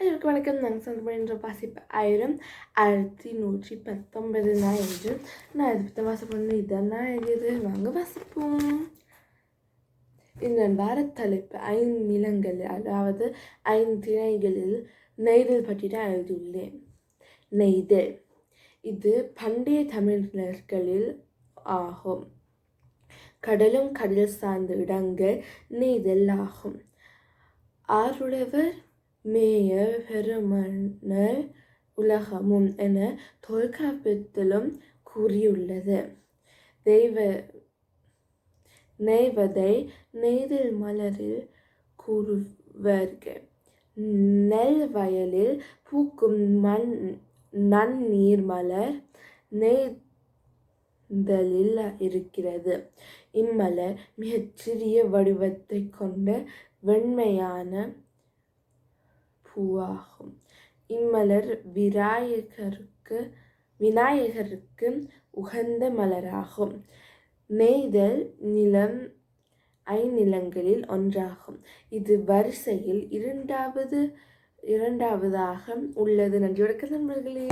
அனைவருக்கும் வணக்கம். நாங்கள் சந்தோஷப்படுகின்ற வாசிப்பு 1119 என்று நான் இது பற்றி வாசிப்பு இதெல்லாம் எழுதியது. வாங்க வாசிப்போம். இந்த வார தலைப்பு 5 நிலங்களில், அதாவது 5 திணைகளில் நெய்தல் பற்றி தான் எழுதியுள்ளேன். நெய்தல் இது பண்டைய தமிழர்களில் ஆகும். கடலும் கடல் சார்ந்த இடங்கள் நெய்தல் ஆகும். ஆருடைவர் மேய பெருமணல் உலகமும் என தொல்காப்பியத்திலும் கூறியுள்ளது. நெய்வதை நெய்தல் மலரில் கூறுவர்கள். நெல் வயலில் பூக்கும் நன்னீர் மலர் நெய்தலில் இருக்கிறது. இம்மலர் மிகச் சிறிய வடிவத்தை கொண்ட வெண்மையான பூவாகும். இம்மலர் விநாயகருக்கு உகந்த மலராகும். நெய்தல் நிலம் 5 நிலங்களில் ஒன்றாகும். இது வரிசையில் இரண்டாவதாக உள்ளது. நன்றி, வணக்கம் நண்பர்களே.